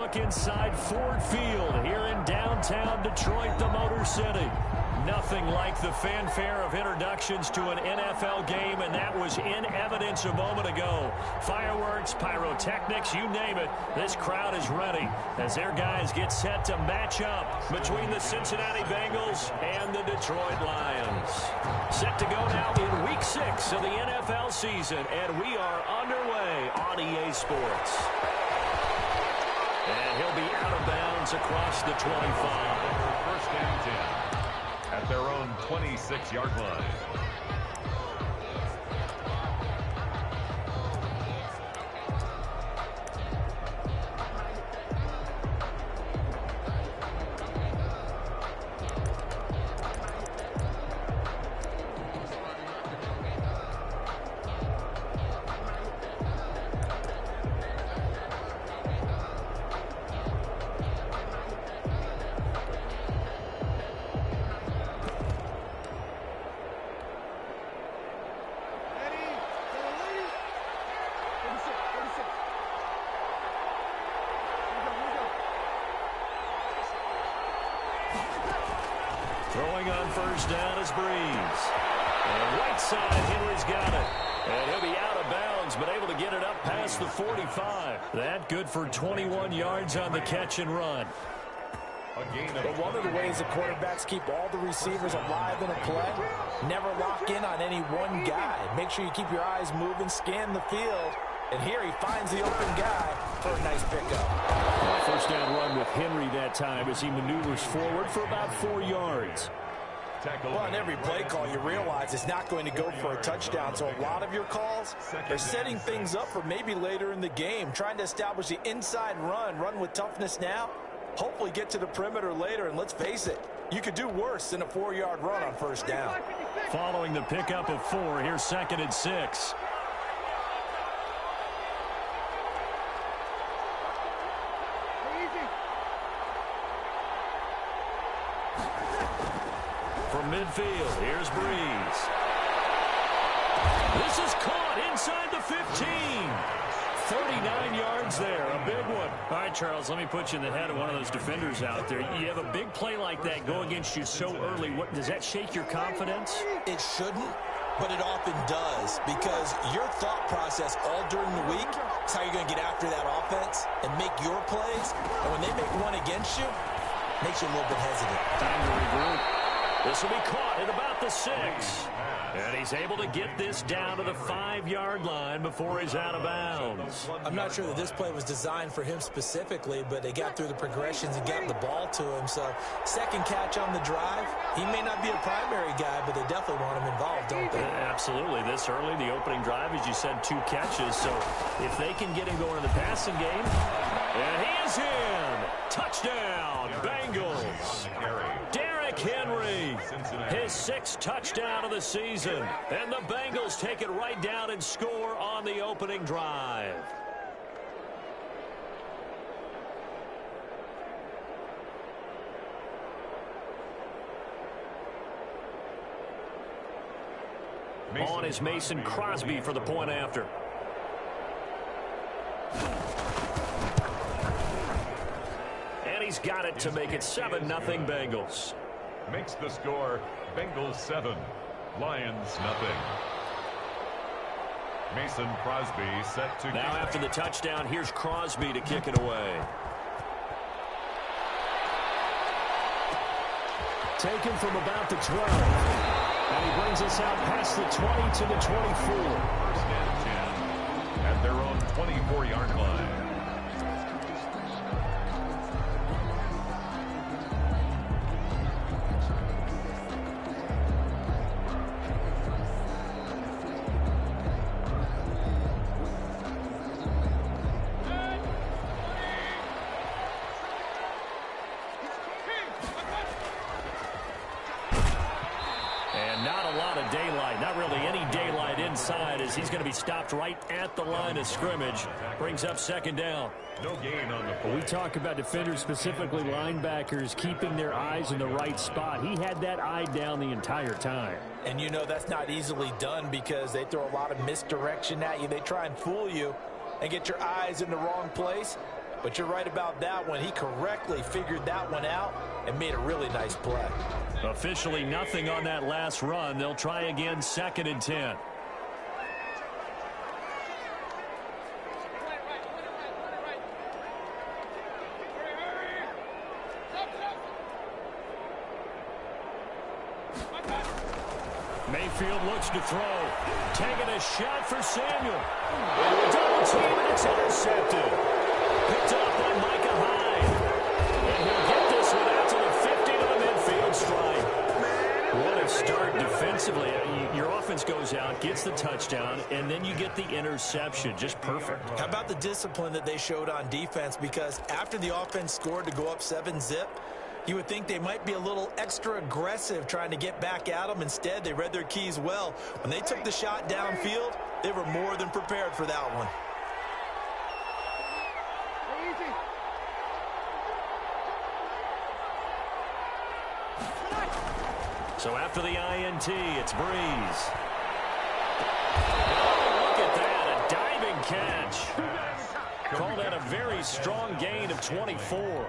look inside Ford Field here in downtown Detroit, the Motor City. Nothing like the fanfare of introductions to an NFL game, and that was in evidence a moment ago. Fireworks, pyrotechnics, you name it. This crowd is ready as their guys get set to match up between the Cincinnati Bengals and the Detroit Lions. Set to go now in Week 6 of the NFL season, and we are underway on EA Sports. And he'll be out of bounds across the 25. First down 10 at their own 26-yard line. Throwing on first down is Breeze. And right side, Henry's got it. And he'll be out of bounds, but able to get it up past the 45. That good for 21 yards on the catch and run. But one of the ways the quarterbacks keep all the receivers alive in a play, never lock in on any one guy. Make sure you keep your eyes moving, scan the field. And here he finds the open guy for a nice pickup. First down run with Henry that time as he maneuvers forward for about 4 yards. Well, on every play call, you realize it's not going to go for a touchdown. So a lot of your calls are setting things up for maybe later in the game, trying to establish the inside run with toughness now, hopefully get to the perimeter later. And let's face it, you could do worse than a 4-yard run on first down. Following the pickup of 4, here's 2nd and 6. From midfield, here's Breeze. This is caught inside the 15. 39 yards there, a big one. All right, Charles, let me put you in the head of one of those defenders out there. You have a big play like that go against you so early. What does that shake your confidence? It shouldn't, but it often does, because your thought process all during the week is how you're going to get after that offense and make your plays. And when they make one against you, it makes you a little bit hesitant. Time to regroup. This will be caught at about the 6. And he's able to get this down to the 5-yard line before he's out of bounds. I'm not sure that this play was designed for him specifically, but they got through the progressions and got the ball to him. So, second catch on the drive. He may not be a primary guy, but they definitely want him involved, don't they? Absolutely. This early, the opening drive, as you said, 2 catches. So, if they can get him going in the passing game, and he is in. Touchdown, Bengals. Henry, his 6th touchdown of the season, and the Bengals take it right down and score on the opening drive. On is Mason Crosby for the point after. And he's got it to make it 7-0 Bengals. Makes the score Bengals 7, Lions nothing. Mason Crosby set to now after the touchdown, here's Crosby to kick it away. Taken from about the 12. And he brings us out past the 20 to the 24. First and 10 at their own 24-yard line. He's going to be stopped right at the line of scrimmage. Brings up 2nd down. No gain on the play. We talk about defenders, specifically linebackers, keeping their eyes in the right spot. He had that eye down the entire time. And you know that's not easily done because they throw a lot of misdirection at you. They try and fool you and get your eyes in the wrong place. But you're right about that one. He correctly figured that one out and made a really nice play. Officially nothing on that last run. They'll try again, 2nd and 10. Mayfield looks to throw. Taking a shot for Samuel. Double team, and it's intercepted. Picked up by Micah Hyde. And he'll get this one out to the 50 to the midfield strike. What a start defensively. Your offense goes out, gets the touchdown, and then you get the interception. Just perfect. How about the discipline that they showed on defense? Because after the offense scored to go up 7-zip, you would think they might be a little extra aggressive trying to get back at them. Instead, they read their keys well. When they took the shot downfield, they were more than prepared for that one. So after the INT, it's Breeze. Oh, look at that, a diving catch. Called that a very strong gain of 24.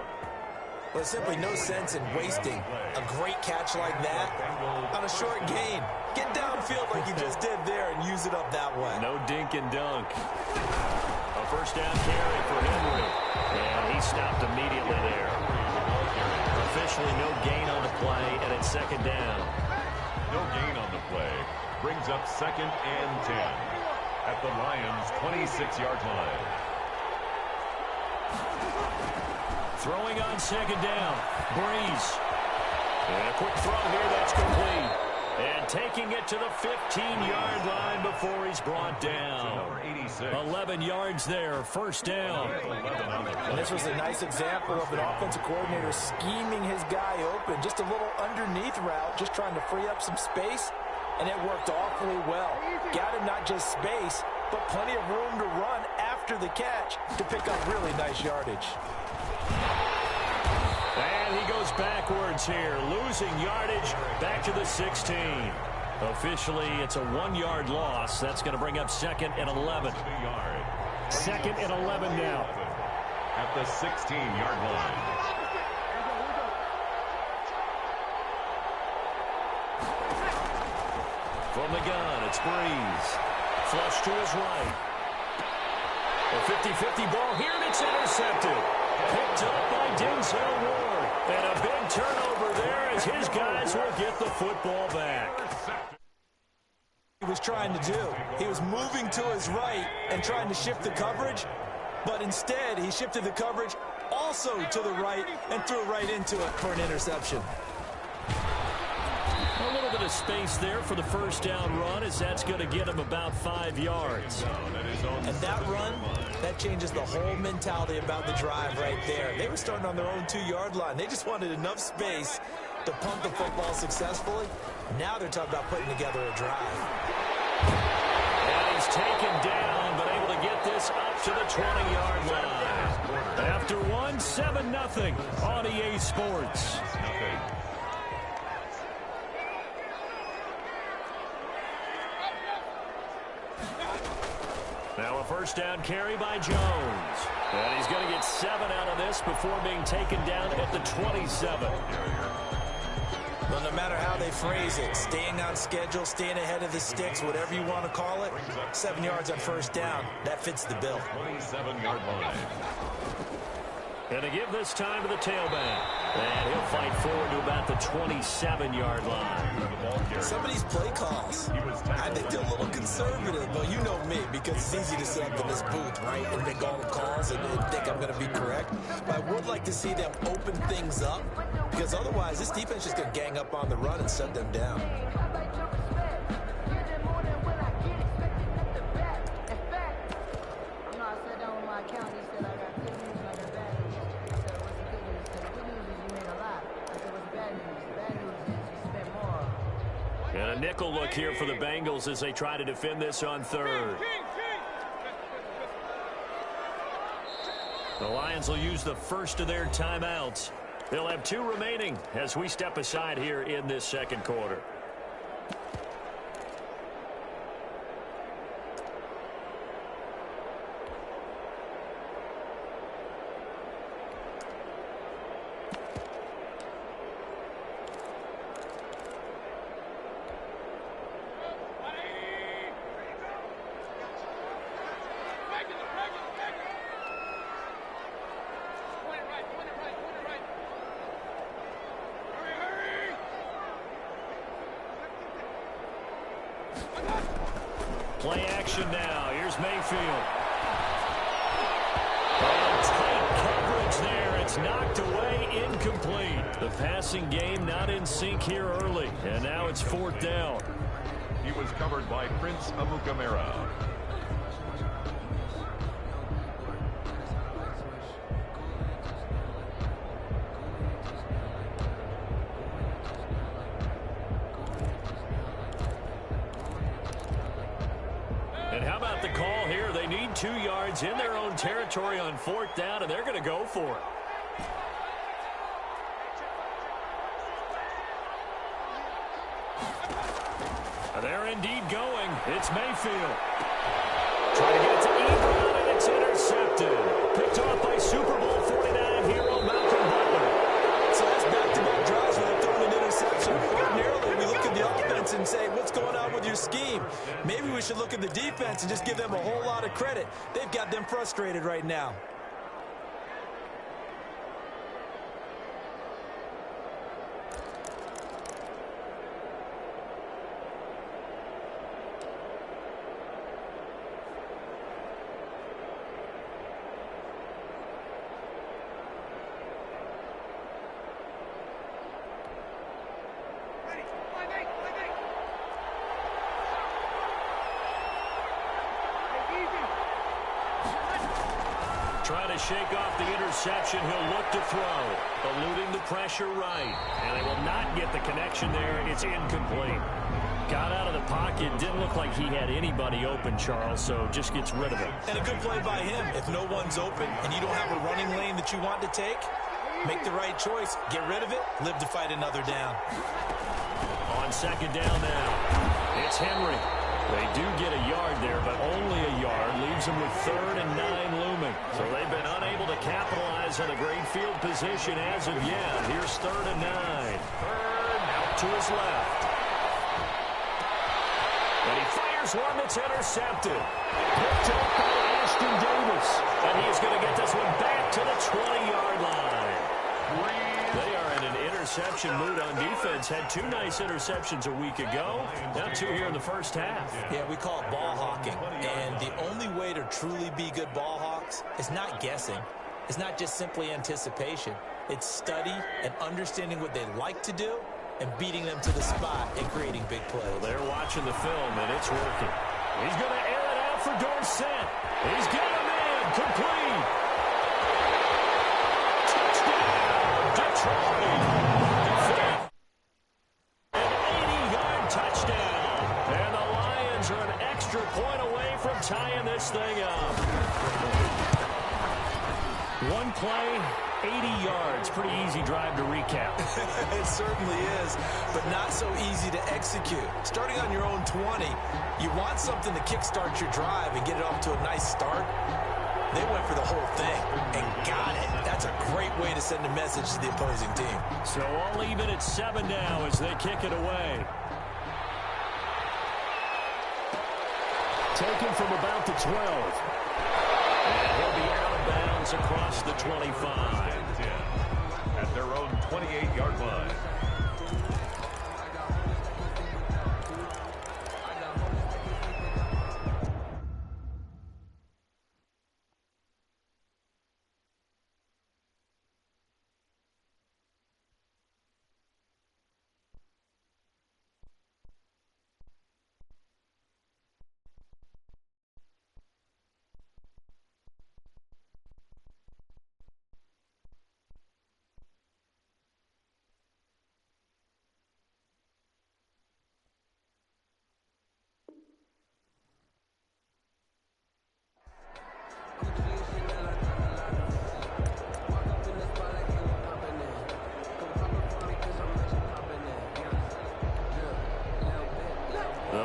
There's simply no sense in wasting a great catch like that on a short gain. Get downfield like you just did there and use it up that way. No dink and dunk. A first down carry for Henry. And he stopped immediately there. Officially no gain on the play, and it's 2nd down. No gain on the play. Brings up 2nd and 10 at the Lions' 26-yard line. Throwing on 2nd down. Breeze. And a quick throw here, that's complete. And taking it to the 15-yard line before he's brought down. 11 yards there, first down. And this was a nice example of an offensive coordinator scheming his guy open. Just a little underneath route, just trying to free up some space, and it worked awfully well. Got him not just space, but plenty of room to run after the catch to pick up really nice yardage. And he goes backwards here, losing yardage back to the 16. Officially, it's a 1-yard loss. That's going to bring up 2nd and 11. 2nd and 11 now. At the 16-yard line. From the gun, it's Breeze. Flush to his right. A 50-50 ball here, and it's intercepted. Picked up by Denzel Ward. And a big turnover there as his guys will get the football back. He was trying to do. He was moving to his right and trying to shift the coverage, but instead he shifted the coverage also to the right and threw right into it for an interception. A little bit of space there for the first down run, as that's going to get him about 5 yards. And that run, that changes the whole mentality about the drive right there. They were starting on their own 2-yard line. They just wanted enough space to punt the football successfully. Now they're talking about putting together a drive. And he's taken down, but able to get this up to the 20-yard line. After one, 7-0 on EA Sports. Now a first down carry by Jones. And he's going to get 7 out of this before being taken down at the 27. Well, no matter how they phrase it, staying on schedule, staying ahead of the sticks, whatever you want to call it, 7 yards on first down, that fits the bill. 27-yard line. And to give this time to the tailback. And he'll fight forward to about the 27-yard line. Some of these play calls, I think they're a little conservative, but you know me, because it's easy to sit up in this booth, right, and make all the calls and think I'm going to be correct. But I would like to see them open things up, because otherwise this defense is going to gang up on the run and shut them down. And a nickel look here for the Bengals as they try to defend this on third. The Lions will use the first of their timeouts. They'll have 2 remaining as we step aside here in this second quarter. Play action now. Here's Mayfield. Oh, tight coverage there. It's knocked away, incomplete. The passing game not in sync here early, and now it's 4th down. He was covered by Prince Amukamara. And how about the call here? They need 2 yards in their own territory on 4th down, and they're going to go for it. They're indeed going. It's Mayfield. Trying to get it to Ebron, and it's intercepted. Picked off by Super Bowl 49 hero Malcolm Butler. So that's back-to-back drives where they're throwing an interception. Ordinarily, we look at the offense and say, what's going on with your scheme? Maybe we should look at the defense and just give them a whole lot of credit. They've got them frustrated right now. Trying to shake off the interception. He'll look to throw. Eluding the pressure right. And they will not get the connection there. It's incomplete. Got out of the pocket. Didn't look like he had anybody open, Charles, so just gets rid of it. And a good play by him. If no one's open and you don't have a running lane that you want to take, make the right choice. Get rid of it. Live to fight another down. On 2nd down now. It's Henry. They do get a yard there, but only a yard. Leaves them with 3rd and 9 looming. So they've been unable to capitalize on a great field position as of yet. Here's 3rd and 9. 3rd out to his left. And he fires one that's intercepted. Picked up by Ashton Davis. And he's going to get this one back to the 20-yard line. They are in an interception mood on defense. Had 2 nice interceptions a week ago. Now 2 here in the first half. Yeah, we call it ball hawking. And the only way to truly be good ball hawks is not guessing. It's not just simply anticipation. It's study and understanding what they like to do and beating them to the spot and creating big plays. Well, they're watching the film, and it's working. He's going to air it out for Dorsett. He's got him in. Complete. Touchdown, Detroit. An 80-yard touchdown. And the Lions are an extra point away from tying this thing up. One play, 80 yards. Pretty easy drive to recap. It certainly is, but not so easy to execute. Starting on your own 20, you want something to kickstart your drive and get it off to a nice start. They went for the whole thing and got it. That's a great way to send a message to the opposing team. So all even at 7 now as they kick it away. Taken from about the 12. And he'll be out of bounds across the 25. At their own 28-yard line.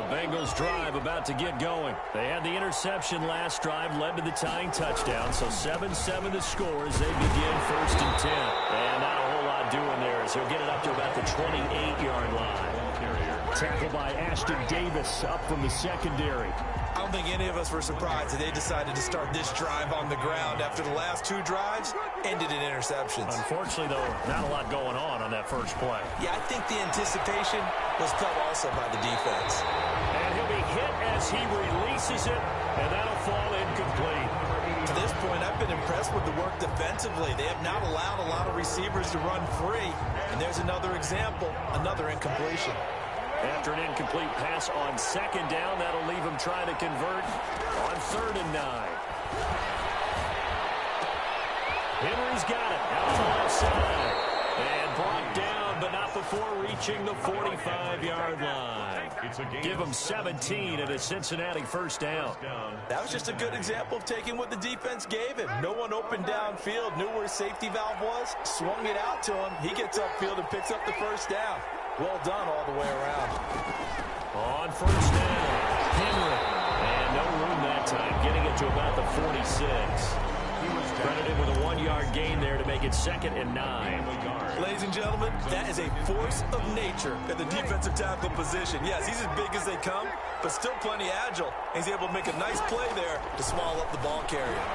Bengals drive about to get going. They had the interception last drive, led to the tying touchdown. So 7-7 the score as they begin 1st and 10. And not a whole lot job doing there as he'll get it up to about the 28-yard line. Tackled by Ashton Davis up from the secondary. I don't think any of us were surprised that they decided to start this drive on the ground after the last 2 drives ended in interceptions. Unfortunately, though, not a lot going on that first play. Yeah, I think the anticipation was felt also by the defense. And he'll be hit as he releases it, and that'll fall incomplete. To this point, I've been impressed with the work defensively. They have not allowed a lot of receivers to run free. And there's another example, another incompletion. After an incomplete pass on second down, that'll leave him trying to convert on 3rd and 9. Henry's got it out on the left side. And brought down, but not before reaching the 45-yard line. Give him 17 at a Cincinnati first down. That was just a good example of taking what the defense gave him. No one open downfield, knew where his safety valve was, swung it out to him. He gets upfield and picks up the first down. Well done all the way around. On first down, Henry. And no room that time, getting it to about the 46. He was credited with a 1-yard gain there to make it 2nd and 9. Ladies and gentlemen, that is a force of nature at the defensive tackle position. Yes, he's as big as they come, but still plenty agile. He's able to make a nice play there to swallow up the ball carrier.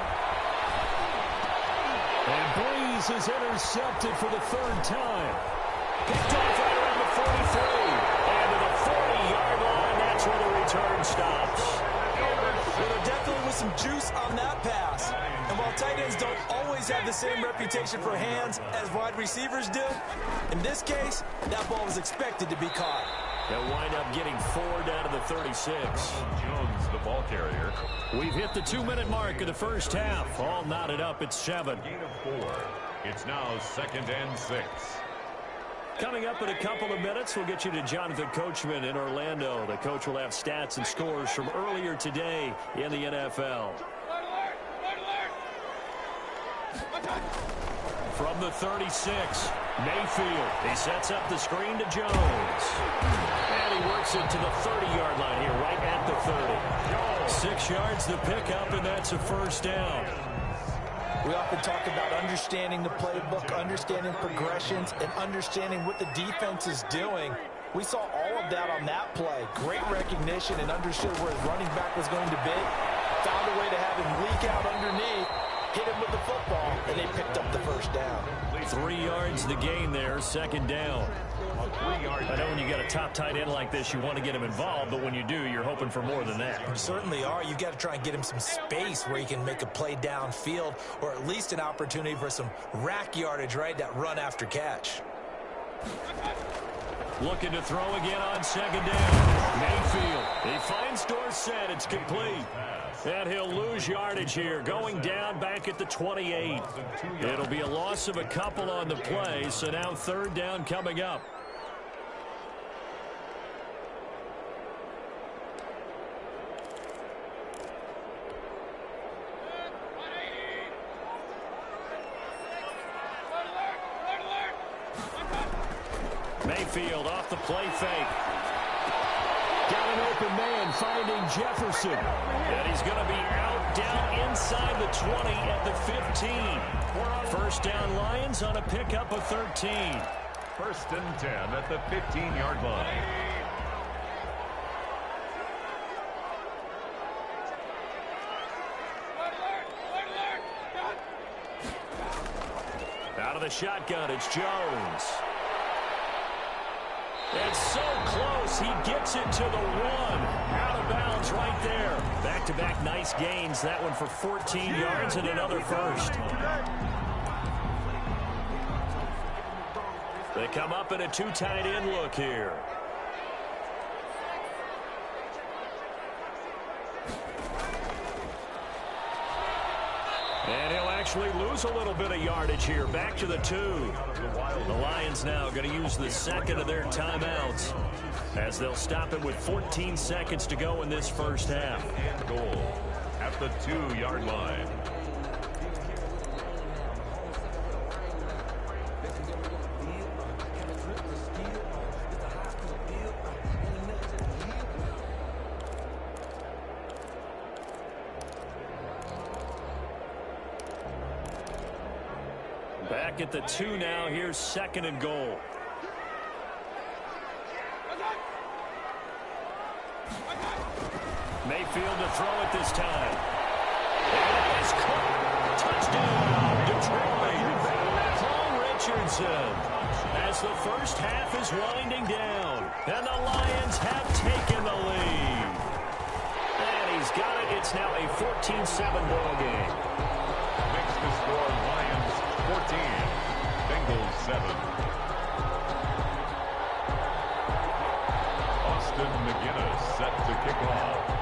And Breeze is intercepted for the 3rd time. Picked off right around the 43. And to the 40-yard line, that's where the return stops. Well, there definitely was some juice on that pass. And while tight ends don't always have the same reputation for hands as wide receivers do, in this case, that ball was expected to be caught. They'll wind up getting 4 down to the 36. Jones, the ball carrier. We've hit the 2-minute mark of the first half. All knotted up at 7. Gain of 4. It's now 2nd and 6. Coming up in a couple of minutes, we'll get you to Jonathan Coachman in Orlando. The coach will have stats and scores from earlier today in the NFL. From the 36, Mayfield. He sets up the screen to Jones. And he works it to the 30-yard line here, right at the 30. 6 yards to pick up, and that's a first down. We often talk about understanding the playbook, understanding progressions, and understanding what the defense is doing. We saw all of that on that play. Great recognition and understood where his running back was going to be. Found a way to have him leak out underneath, hit him with the football, and they picked up the first down. 3 yards the gain there, 2nd down. I know when you got a top tight end like this, you want to get him involved, but when you do, you're hoping for more than that. You certainly are. You've got to try and get him some space where he can make a play downfield, or at least an opportunity for some rack yardage, right? That run after catch. Looking to throw again on 2nd down. Mayfield. He finds Dorsett. It's complete. And he'll lose yardage here, going down back at the 28. It'll be a loss of a couple on the play, so now 3rd down coming up. Mayfield off the play fake. Got an open man finding Jefferson. And he's going to be out down inside the 20 at the 15. First down Lions on a pickup of 13. 1st and 10 at the 15-yard line. Out of the shotgun, it's Jones. It's so close, he gets it to the 1. Out of bounds right there. Back-to-back nice gains. That one for 14 yards and another first. They come up in a 2 tight end look here. And he'll actually lose a little bit of yardage here. Back to the 2. The Lions now going to use the 2nd of their timeouts as they'll stop it with 14 seconds to go in this first half. Goal at the 2-yard line. back at the 2 now. Here's 2nd and goal. Mayfield to throw it this time. It is caught. Touchdown, Detroit. Paul Richardson. As the first half is winding down, and the Lions have taken the lead. And he's got it. It's now a 14-7 ball game. Makes the score Lions 14, Bengals 7. Austin McGinnis set to kick off.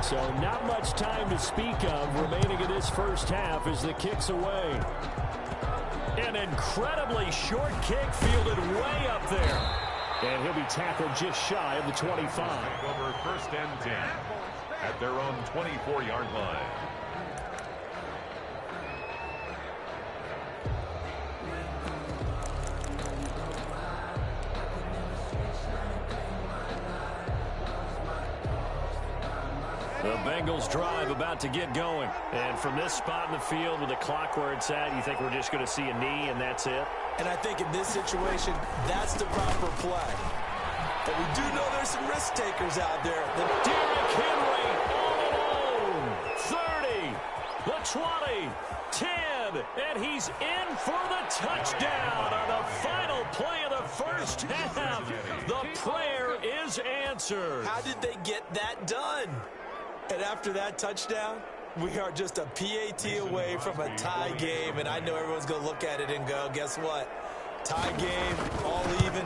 So not much time to speak of remaining in this first half as the kick's away. An incredibly short kick fielded way up there. And he'll be tackled just shy of the 25. Over 1st and 10 at their own 24-yard line. The Bengals drive about to get going. And from this spot in the field with the clock where it's at, you think we're just going to see a knee and that's it? And I think in this situation, that's the proper play. But we do know there's some risk takers out there. Derrick Henry all alone. 30, the 20, 10, and he's in for the touchdown on the final play of the first half. The prayer is answered. How did they get that done? And after that touchdown, we are just a PAT away from a tie game. And I know everyone's going to look at it and go, guess what? Tie game, all even.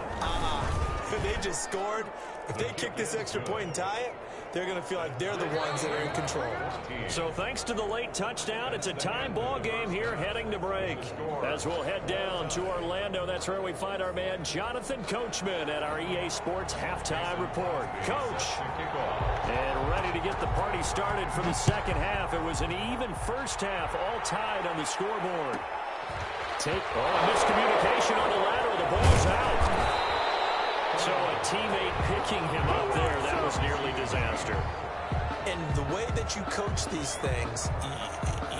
They just scored. If they kick this extra point and tie it, they're going to feel like they're the ones that are in control. So thanks to the late touchdown, it's a time ball game here heading to break. As we'll head down to Orlando, that's where we find our man Jonathan Coachman at our EA Sports Halftime Report. Coach, and ready to get the party started for the second half. It was an even first half, all tied on the scoreboard. Miscommunication on the lateral. The ball's out. So a teammate picking him up there, that was nearly disaster. And the way that you coach these things,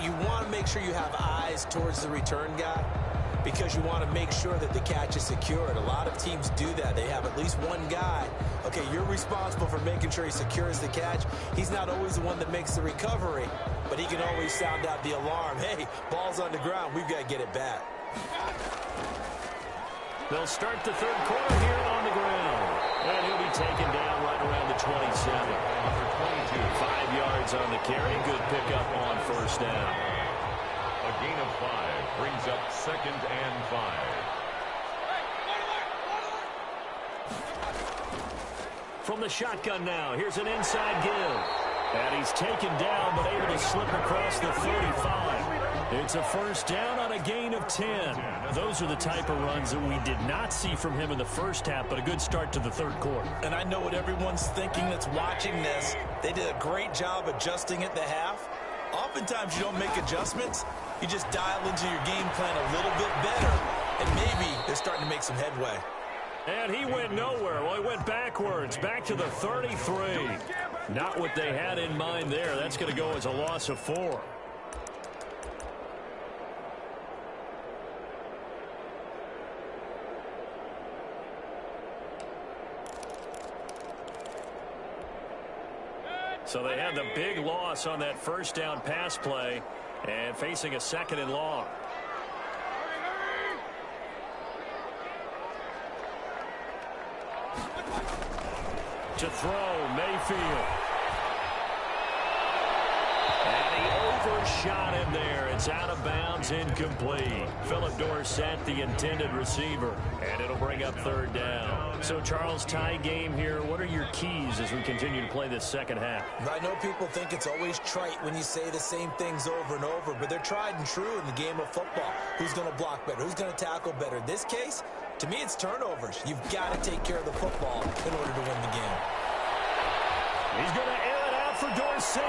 you want to make sure you have eyes towards the return guy because you want to make sure that the catch is secured. A lot of teams do that. They have at least one guy. Okay, you're responsible for making sure he secures the catch. He's not always the one that makes the recovery, but he can always sound out the alarm. Hey, ball's on the ground. We've got to get it back. They'll start the third quarter here on the ground. And he'll be taken down right around the 27. Number 22. 5 yards on the carry. Good pickup on first down. A gain of 5 brings up 2nd and 5. From the shotgun now, here's an inside give. And he's taken down, but able to slip across the 35. It's a first down on a gain of 10. Those are the type of runs that we did not see from him in the first half, but a good start to the third quarter. And I know what everyone's thinking that's watching this. They did a great job adjusting at the half. Oftentimes you don't make adjustments. You just dial into your game plan a little bit better, and maybe they're starting to make some headway. And he went nowhere. Well, he went backwards, back to the 33. Not what they had in mind there. That's going to go as a loss of 4. So they had the big loss on that first down pass play and facing a 2nd and long. To throw, Mayfield. And he overshot him there. It's out of bounds, incomplete. Philip Dorsett, the intended receiver. And it'll bring up third down. So, Charles, tie game here. What are your keys as we continue to play this second half? I know people think it's always trite when you say the same things over and over, but they're tried and true in the game of football. Who's going to block better? Who's going to tackle better? In this case, to me, it's turnovers. You've got to take care of the football in order to win the game. He's going to air it out for Dorsett.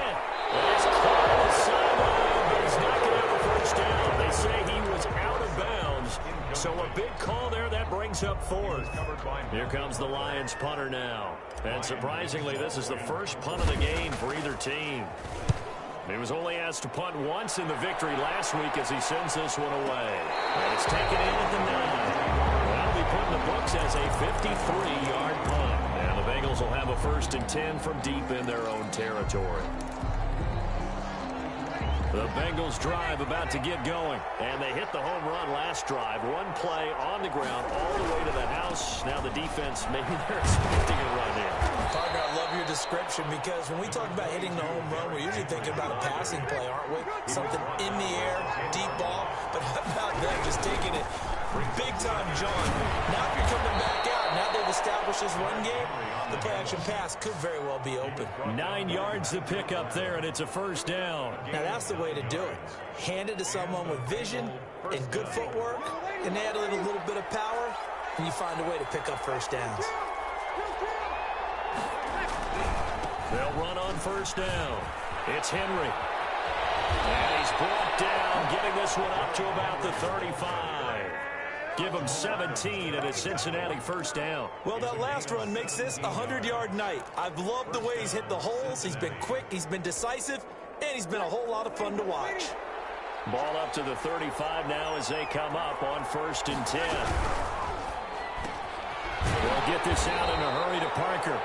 And it's caught on the sideline, but he's not going to have a first down. They say he was out of bounds. So a big call there. That brings up 4th. Here comes the Lions punter now. And surprisingly, this is the first punt of the game for either team. He was only asked to punt once in the victory last week as he sends this one away. And it's taken in at the 9. That'll be put in the books as a 53-yard punt. And the Bengals will have a 1st and 10 from deep in their own territory. The Bengals drive about to get going. And they hit the home run last drive. One play on the ground all the way to the house. Now the defense, maybe they're expecting a run here. Partner, I love your description because when we talk about hitting the home run, we're usually thinking about a passing play, aren't we? Something in the air, deep ball. But how about them just taking it big-time, John? Now if you're coming back out, now they've established this run game, the play-action pass could very well be open. 9 yards to pick up there, and it's a 1st down. Now that's the way to do it. Hand it to someone with vision and good footwork, and add a little bit of power, and you find a way to pick up 1st downs. They'll run on 1st down. It's Henry. And he's brought down, getting this one up to about the 35. Give him 17 and a Cincinnati 1st down. Well, that last run makes this a 100-yard night. I've loved the way he's hit the holes. He's been quick, he's been decisive, and he's been a whole lot of fun to watch. Ball up to the 35 now as they come up on 1st and 10. They'll get this out in a hurry to Parker.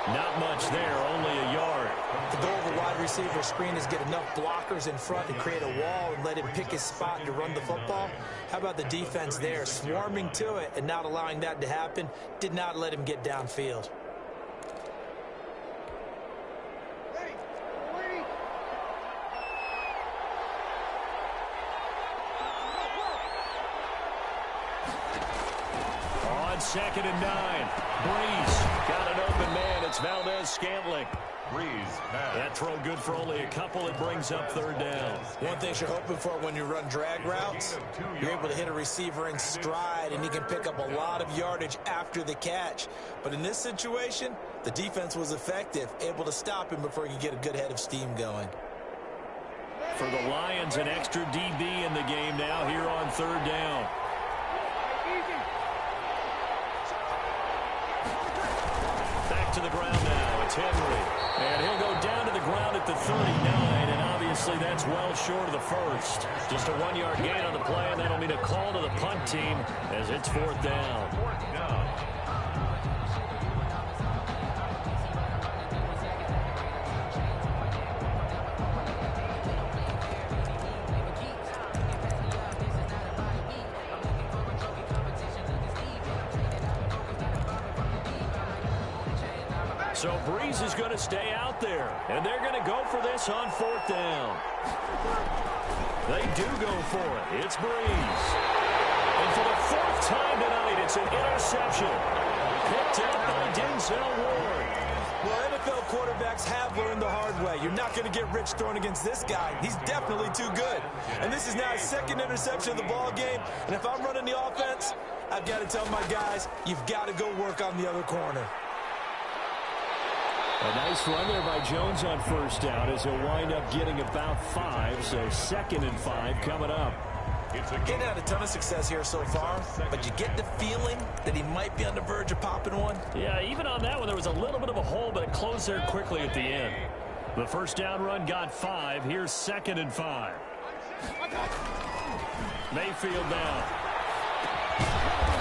Not much there, only a yard. The goal of the wide receiver screen is get enough blockers in front to create a wall and let him pick his spot to run the football. How about the defense there, swarming to it and not allowing that to happen? Did not let him get downfield. On 2nd and 9, Breeze got an open man. It's Valdez-Scantling. Breeze pass. That throw good for only a couple. It brings up 3rd down. One thing you're hoping for when you run drag routes, you're able to hit a receiver in stride, and he can pick up a lot of yardage after the catch. But in this situation, the defense was effective, able to stop him before he could get a good head of steam going. For the Lions, an extra DB in the game now here on 3rd down. Back to the ground now. It's Henry. And he'll go down to the ground at the 39, and obviously that's well short of the 1st. Just a 1-yard gain on the play, and that'll mean a call to the punt team as it's 4th down. 4th down. So Breeze is going to stay out there, and they're going to go for this on 4th down. They do go for it. It's Breeze. And for the 4th time tonight, it's an interception. Picked up by Denzel Ward. Well, NFL quarterbacks have learned the hard way. You're not going to get rich throwing against this guy. He's definitely too good. And this is now his 2nd interception of the ball game. And if I'm running the offense, I've got to tell my guys, you've got to go work on the other corner. A nice run there by Jones on 1st down as he'll wind up getting about 5. So 2nd and 5 coming up. Getting had a ton of success here so far, but you get the feeling that he might be on the verge of popping one. Yeah, even on that one, there was a little bit of a hole, but it closed there quickly at the end. The 1st down run got 5. Here's 2nd and 5. Mayfield now.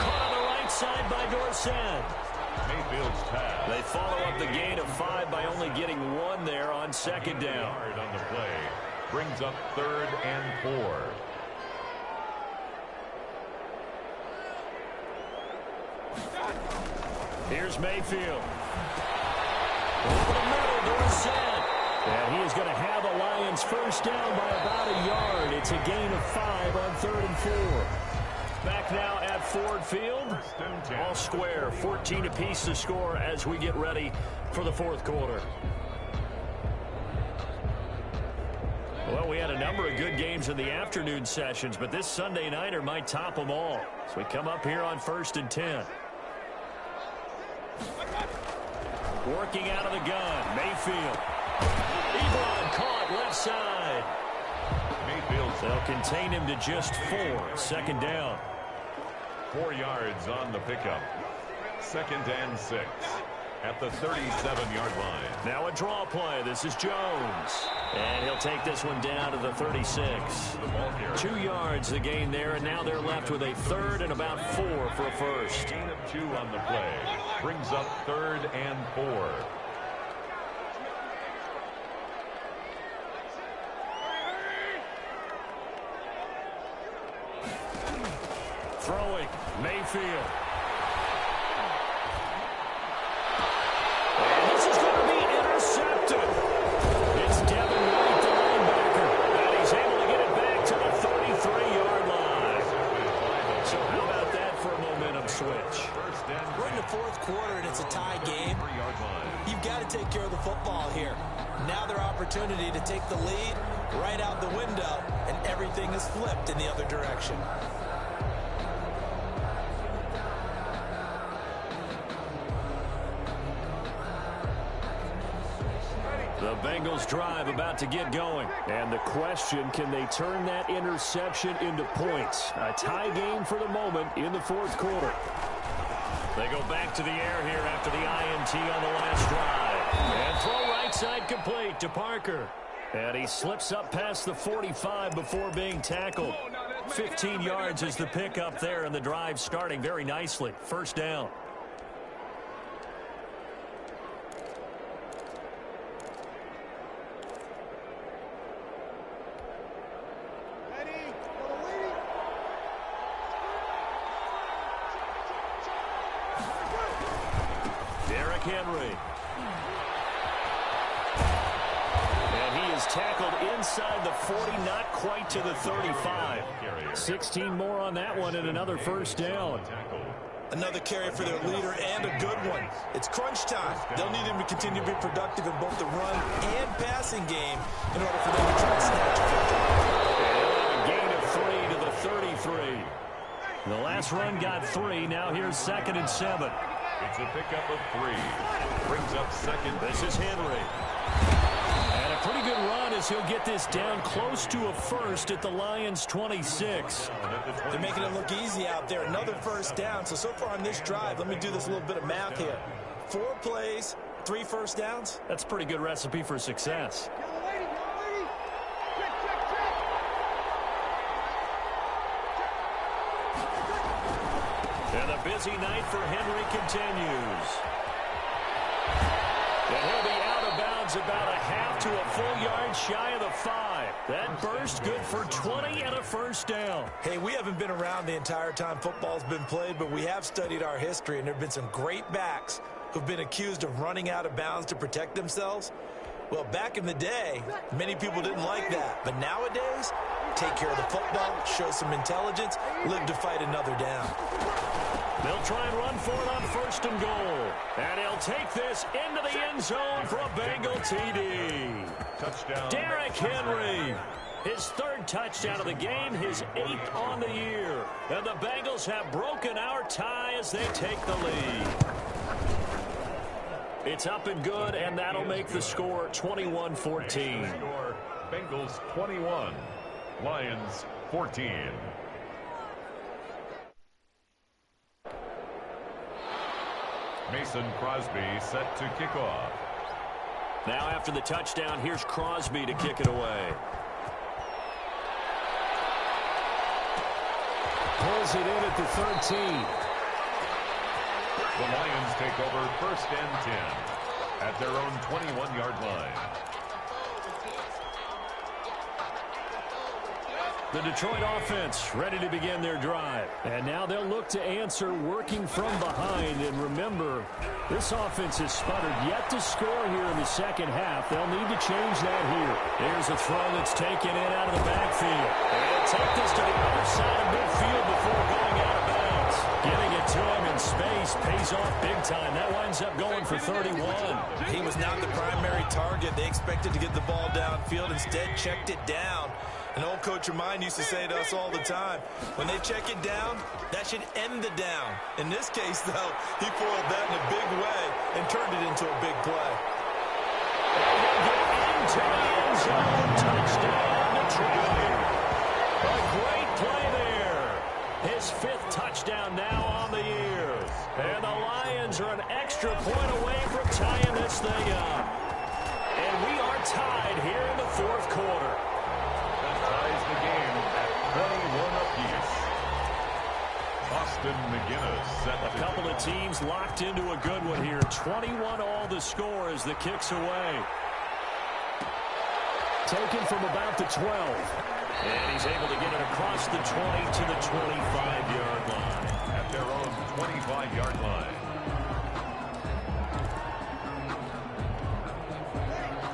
Caught on the right side by Dorsett. Mayfield's pass. They follow up the gain of 5 by only getting 1 there on 2nd down. On the play. Brings up 3rd and 4. Here's Mayfield. Over the middle, Dorsett. And he is going to have the Lions 1st down by about a yard. It's a gain of 5 on 3rd and 4. Back now at Ford Field. All square, 14 apiece to score as we get ready for the 4th quarter. Well, we had a number of good games in the afternoon sessions, but this Sunday nighter might top them all. So we come up here on 1st and 10. Working out of the gun, Mayfield. Ebron caught left side. They'll contain him to just 4. 2nd down. 4 yards on the pickup. 2nd and 6 at the 37-yard line. Now a draw play. This is Jones. And he'll take this one down to the 36. 2 yards the gain there, and now they're left with a third and about 4 for a first. Gain of 2 on the play. Brings up 3rd and 4. Throwing, Mayfield. And this is going to be intercepted. It's Devin White, the linebacker, and he's able to get it back to the 33-yard line. So how about that for a momentum switch? We're in the 4th quarter, and it's a tie game. You've got to take care of the football here. Now their opportunity to take the lead right out the window, and everything is flipped in the other direction. The Bengals drive about to get going. And the question, can they turn that interception into points? A tie game for the moment in the 4th quarter. They go back to the air here after the INT on the last drive. And throw right side complete to Parker. And he slips up past the 45 before being tackled. 15 yards is the pickup there, and the drive starting very nicely. First down. Henry. And he is tackled inside the 40, not quite to the 35. 16 more on that one and another first down. Another carry for their leader and a good one. It's crunch time. They'll need him to continue to be productive in both the run and passing game in order for them to try to snatch a victory. And a gain of 3 to the 33. The last run got 3. Now here's 2nd and 7. It's a pickup of 3. Brings up 2nd. This is Henry. And a pretty good run as he'll get this down close to a first at the Lions' 26. They're making it look easy out there. Another first down. So far on this drive, let me do this little bit of math here. 4 plays, 3 first downs. That's a pretty good recipe for success. And the busy night for Henry continues. And he'll be out of bounds about a half to a full yard shy of the 5. That burst good for 20 and a first down. Hey, we haven't been around the entire time football's been played, but we have studied our history, and there have been some great backs who've been accused of running out of bounds to protect themselves. Well, back in the day, many people didn't like that. But nowadays, take care of the football, show some intelligence, live to fight another down. They'll try and run for it on 1st and goal. And he'll take this into the end zone for a Bengal TD. Touchdown. Derrick Henry. His 3rd touchdown of the game, his 8th on the year. And the Bengals have broken our tie as they take the lead. It's up and good, and that'll make the score 21-14. Bengals 21, Lions 14. Mason Crosby set to kick off. Now after the touchdown, here's Crosby to kick it away. Pulls it in at the 13. The Lions take over 1st and 10 at their own 21-yard line. The Detroit offense ready to begin their drive. And now they'll look to answer working from behind. And remember, this offense has sputtered yet to score here in the 2nd half. They'll need to change that here. Here's a throw that's taken in out of the backfield. And take this to the other side of midfield before going out of bounds. Getting it to him in space pays off big time. That winds up going for 31. He was not the primary target. They expected to get the ball downfield. Instead, checked it down. An old coach of mine used to say to us all the time, when they check it down, that should end the down. In this case, though, he foiled that in a big way and turned it into a big play. Into the end zone. Touchdown, Detroit. A great play there. His 5th touchdown now on the year. And the Lions are an extra point away from tying this thing up. And we are tied here in the fourth quarter. That ties the game at 21 apiece. Austin McGinnis set A couple of teams locked into a good one here. 21 all the score as the kick's away. Taken from about the 12. And he's able to get it across the 20 to the 25-yard line. At their own 25-yard line.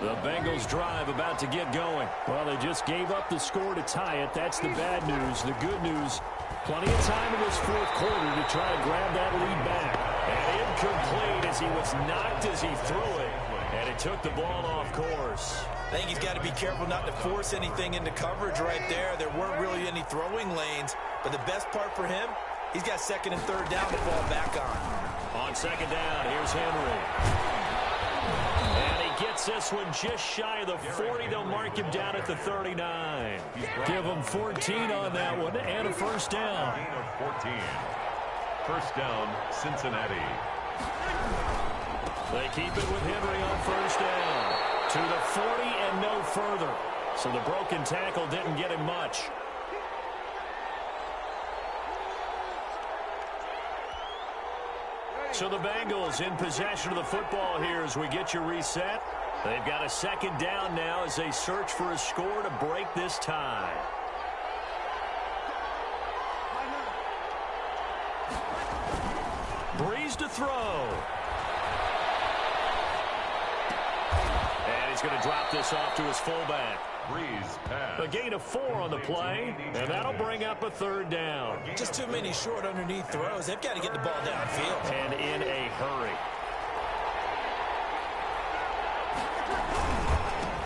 The Bengals drive about to get going. Well, they just gave up the score to tie it. That's the bad news. The good news, plenty of time in this fourth quarter to try to grab that lead back. And incomplete as he was knocked as he threw it. And it took the ball off course. I think he's got to be careful not to force anything into coverage right there. There weren't really any throwing lanes. But the best part for him, he's got second and third down to fall back on. On second down, here's Henry. And he gets this one just shy of the 40. They'll mark him down at the 39. Give him 14 on that one and a first down. Gain of 14. First down, Cincinnati. They keep it with Henry on first down. To the 40 and no further. So the broken tackle didn't get him much. So the Bengals in possession of the football here as we get you reset. They've got a second down now as they search for a score to break this tie. Breeze to throw. And he's going to drop this off to his fullback. Breeze pass. A gain of 4 on the play, and that'll bring up a third down. Just too many short underneath throws. They've got to get the ball downfield. And in a hurry.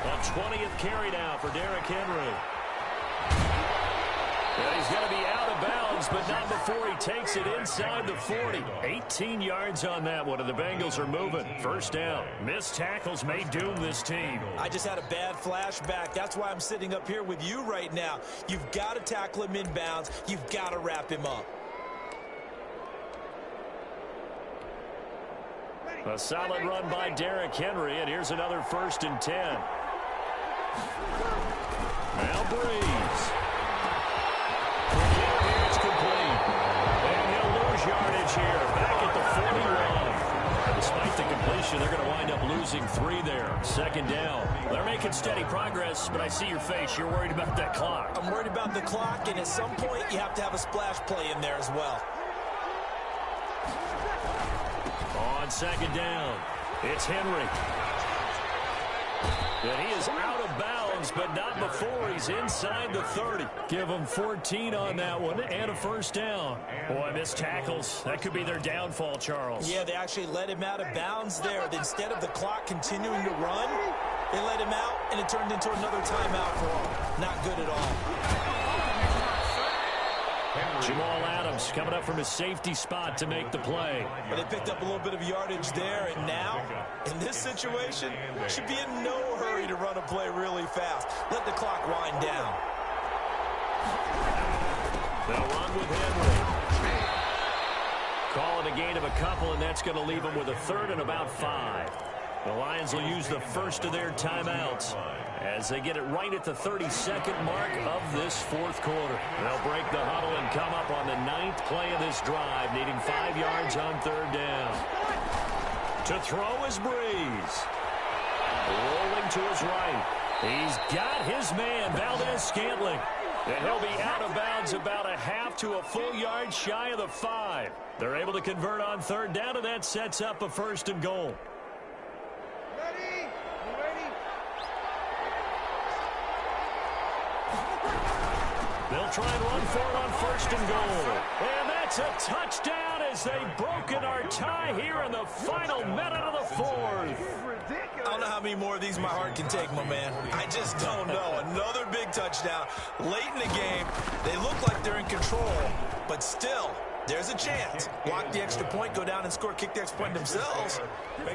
A 20th carry now for Derrick Henry. And he's going to be out of bounds, but not before he takes it inside the 40. 18 yards on that one, and the Bengals are moving. First down. Missed tackles may doom this team. I just had a bad flashback. That's why I'm sitting up here with you right now. You've got to tackle him inbounds. You've got to wrap him up. A solid run by Derrick Henry, and here's another 1st and 10. Now Breeze. It's complete. And he'll lose yardage here. Back at the 41. Despite the completion, they're going to wind up losing 3 there. Second down. They're making steady progress, but I see your face. You're worried about that clock. I'm worried about the clock, and at some point, you have to have a splash play in there as well. On second down, it's Henry. And he is out of bounds, but not before he's inside the 30. Give him 14 on that one and a first down. Boy, missed tackles. That could be their downfall, Charles. Yeah, they actually let him out of bounds there. Instead of the clock continuing to run, they let him out, and it turned into another timeout for him. Not good at all. Jamal Adams coming up from his safety spot to make the play. But they picked up a little bit of yardage there, and now, in this situation, should be in no hurry to run a play really fast. Let the clock wind down. They'll run with Henry. Call it a gain of a couple, and that's going to leave them with a 3rd and about 5. The Lions will use the first of their timeouts as they get it right at the 32nd mark of this fourth quarter. They'll break the huddle and come up on the 9th play of this drive, needing 5 yards on 3rd down. To throw is Breeze. Rolling to his right. He's got his man, Valdez-Scantling. And he'll be out of bounds about a half to a full yard shy of the 5. They're able to convert on 3rd down, and that sets up a 1st and goal. They'll try and run for it on 1st and goal. And that's a touchdown as they've broken our tie here in the final minute of the 4th. I don't know how many more of these my heart can take, my man. I just don't know. Another big touchdown late in the game. They look like they're in control, but still, there's a chance. Block the extra point, go down and score, kick the extra point themselves.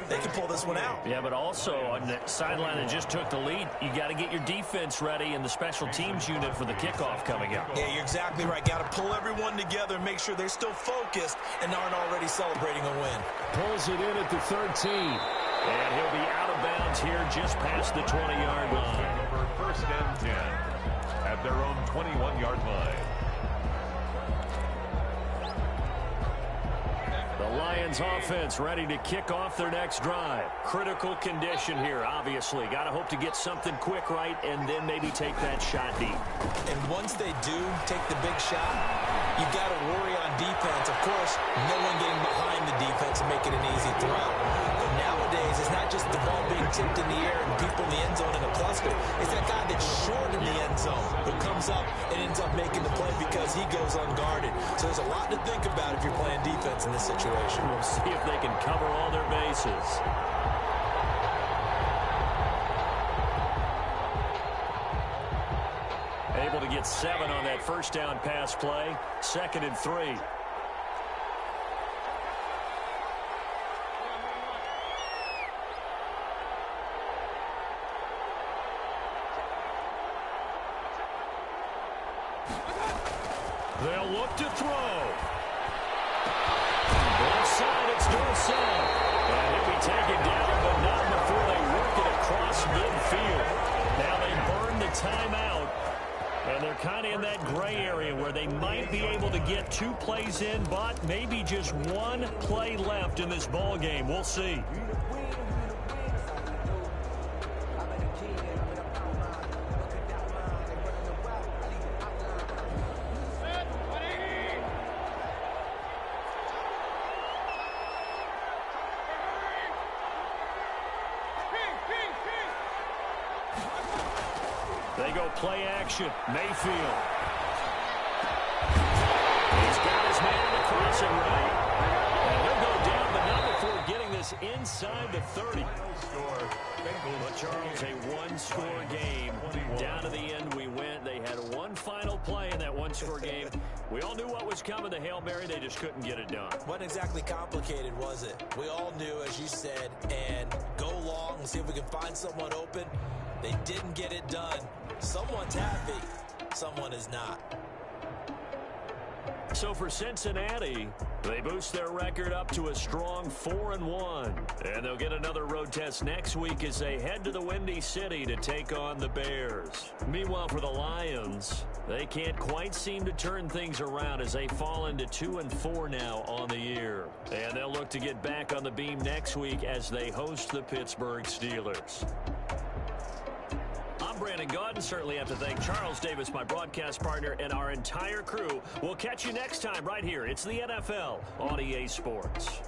They can pull this one out. Yeah, but also on the sideline that just took the lead, you got to get your defense ready and the special teams unit for the kickoff coming up. Yeah, you're exactly right. Got to pull everyone together and make sure they're still focused and aren't already celebrating a win. Pulls it in at the 13. And he'll be out of bounds here just past the 20-yard line. For first and 10 at their own 21-yard line. The Lions offense ready to kick off their next drive. Critical condition here, obviously. Got to hope to get something quick right and then maybe take that shot deep. And once they do take the big shot, you've got to worry on defense. Of course, no one getting behind the defense and making an easy throw. But nowadays, it's not just the ball being tipped in the air and people in the end zone in a cluster. It's that guy that's short in the end zone who comes up and ends up making the play because he goes unguarded. So there's a lot to think about if you're playing defense in this situation. We'll see if they can cover all their bases. Able to get 7 on that first down pass play. 2nd and 3. They'll look to throw. Left side, it's Dorsey. And he'll be taken down, but not before they work it across midfield. Now they burn the timeout. And they're kind of in that gray area where they might be able to get 2 plays in, but maybe just 1 play left in this ball game. We'll see. They go play action. Mayfield. He's got his man in the crossing right. And he'll go down, but not before getting this inside the 30. But Charles, a one-score game. Down to the end we went. They had one final play in that one-score game. We all knew what was coming. The Hail Mary, they just couldn't get it done. Wasn't exactly complicated, was it? We all knew, as you said, and go long and see if we can find someone open. They didn't get it done. Someone's happy. Someone is not. So for Cincinnati, they boost their record up to a strong 4-1. And they'll get another road test next week as they head to the Windy City to take on the Bears. Meanwhile, for the Lions, they can't quite seem to turn things around as they fall into 2-4 now on the year. And they'll look to get back on the beam next week as they host the Pittsburgh Steelers. I'm Brandon Gaudin. Certainly have to thank Charles Davis, my broadcast partner, and our entire crew. We'll catch you next time right here. It's the NFL on EA Sports.